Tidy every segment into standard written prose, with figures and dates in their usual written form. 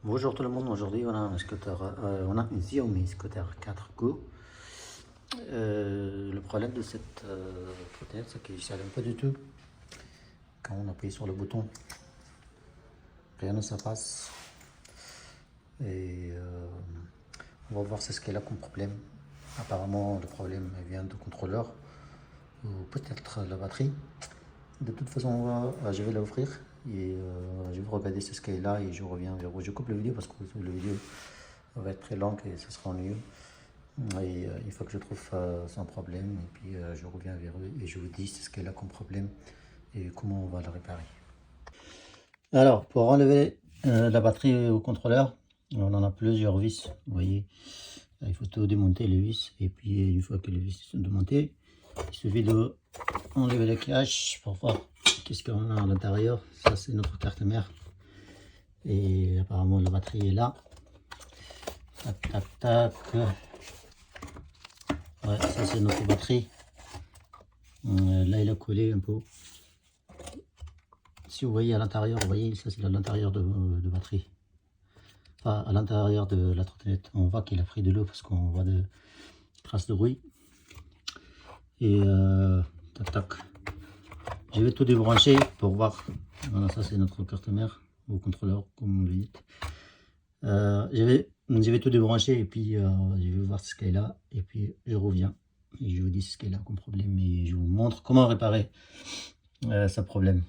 Bonjour tout le monde, aujourd'hui on a on a une Xiaomi Scooter 4 Go. Le problème de cette trottinette, c'est qu'il ne s'allume pas du tout. Quand on appuie sur le bouton, rien ne se passe. Et on va voir ce qu'elle a comme problème. Apparemment le problème vient du contrôleur ou peut-être la batterie. De toute façon, je vais l'offrir et je vais regarder ce qu'elle a et je reviens vers vous. Je coupe la vidéo parce que la vidéo va être très longue et ce sera ennuyeux. Et il faut que je trouve son problème et puis je reviens vers eux et je vous dis ce qu'elle a comme problème et comment on va le réparer. Alors, pour enlever la batterie au contrôleur, on en a plusieurs vis, vous voyez. Il faut tout démonter les vis et puis une fois que les vis sont démontées, il suffit de enlever le cache pour voir qu'est-ce qu'on a à l'intérieur. Ça c'est notre carte mère et apparemment la batterie est là. Tac tac tac. Ouais, ça c'est notre batterie. Là il a collé un peu. Si vous voyez à l'intérieur, vous voyez ça c'est à l'intérieur de batterie. Enfin à l'intérieur de la trottinette. On voit qu'il a pris de l'eau parce qu'on voit des traces de bruit. Et tac tac. Je vais tout débrancher pour voir. Voilà, ça c'est notre carte mère au contrôleur comme vous le dites. Je vais tout débrancher et puis je vais voir ce qu'elle a et puis je reviens et je vous dis ce qu'elle a comme problème et je vous montre comment réparer ce problème.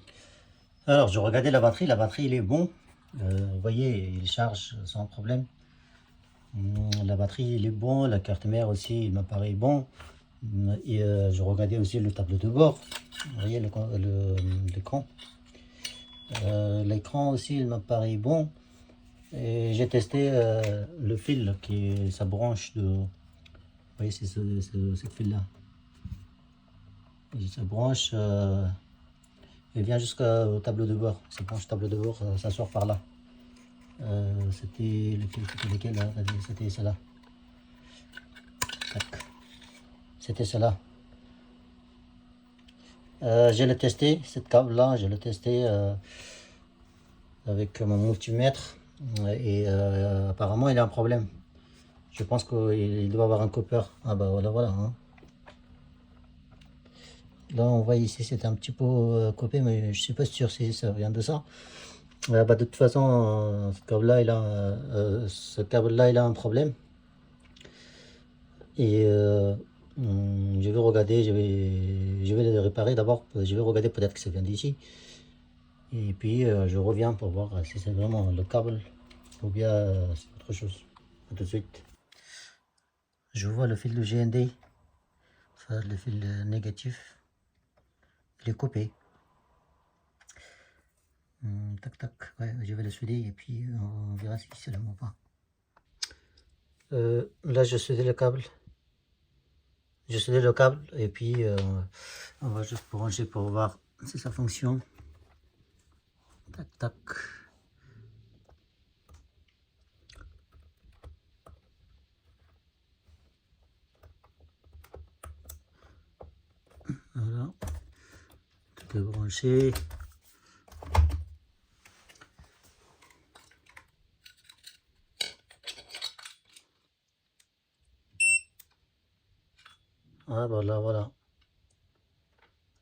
Alors je regardais la batterie il est bon. Vous voyez il charge sans problème. La batterie il est bon, la carte mère aussi il m'apparaît bon. Et je regardais aussi le tableau de bord. Vous voyez l'écran. L'écran aussi il m'apparaît bon. Et j'ai testé le fil qui est sa branche de... Vous voyez c'est cette fil là. Et sa branche elle vient jusqu'au tableau de bord. Cette branche tableau de bord ça sort par là. C'était lequel là? C'était celle-là. C'était celle-là. Je l'ai testé, cette câble là, je l'ai testé avec mon multimètre et apparemment il a un problème. Je pense qu'il doit avoir un copper. Ah bah voilà. Hein. Là on voit ici c'est un petit peu copé mais je suis pas sûr si ça vient de ça. Bah, de toute façon ce câble là il a un problème. Et je vais regarder, je vais le réparer d'abord. Je vais regarder peut-être que ça vient d'ici. Et puis je reviens pour voir si c'est vraiment le câble ou bien c'est autre chose. A tout de suite. Je vois le fil de GND, enfin, le fil négatif, il est coupé. Tac tac, ouais, je vais le souder et puis on verra si c'est le ou pas. Là je soudais le câble. Je soudais le câble et puis on va juste brancher pour voir si ça fonctionne. Tac tac. Voilà, tout est branché. Ah bah là voilà.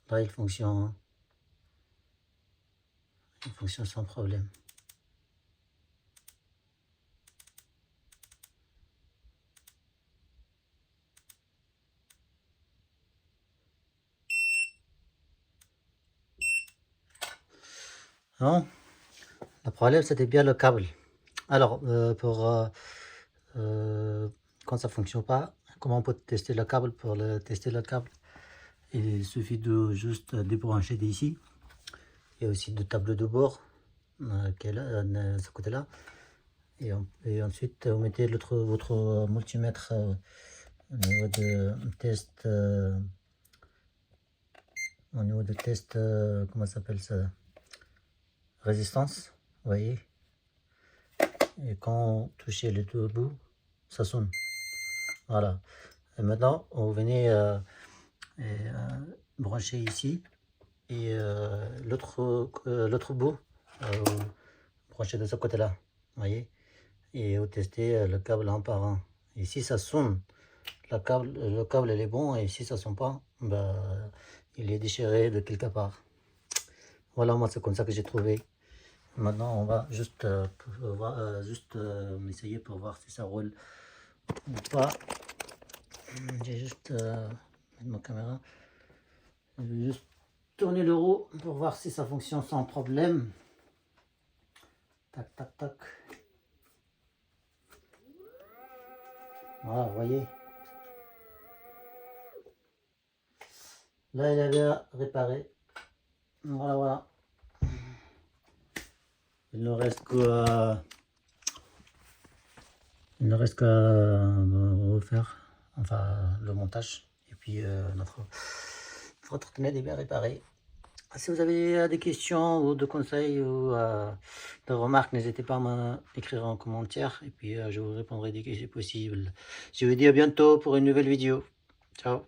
Là il fonctionne. Hein. Il fonctionne sans problème. Non, le problème c'était bien le câble. Alors quand ça fonctionne pas, comment on peut tester le câble? Pour tester le câble, il suffit de juste débrancher d'ici. Il y a aussi deux tableaux de bord qui est là, de ce côté là. Et ensuite vous mettez votre multimètre au niveau de test. Au niveau de test, comment ça s'appelle ça? Résistance, vous voyez. Et quand vous touchez les deux bouts, ça sonne. Voilà. Et maintenant, vous venez brancher ici et l'autre bout, brancher de ce côté-là. Vous voyez. et tester le câble un par un. Et si ça sonne, le câble il est bon, et si ça sonne pas, bah, il est déchiré de quelque part. Voilà, moi c'est comme ça que j'ai trouvé. Maintenant on va juste, essayer pour voir si ça roule ou pas. J'ai juste mettre ma caméra. Je vais juste tourner le roue pour voir si ça fonctionne sans problème. Tac, tac, tac. Voilà, vous voyez. Là, il a bien réparé. Voilà, voilà. Il ne reste qu'à refaire, enfin, le montage. Et puis, votre tunnel est bien réparé. Si vous avez des questions ou de conseils ou de remarques, n'hésitez pas à m'écrire en commentaire. Et puis, je vous répondrai dès que c'est possible. Je vous dis à bientôt pour une nouvelle vidéo. Ciao.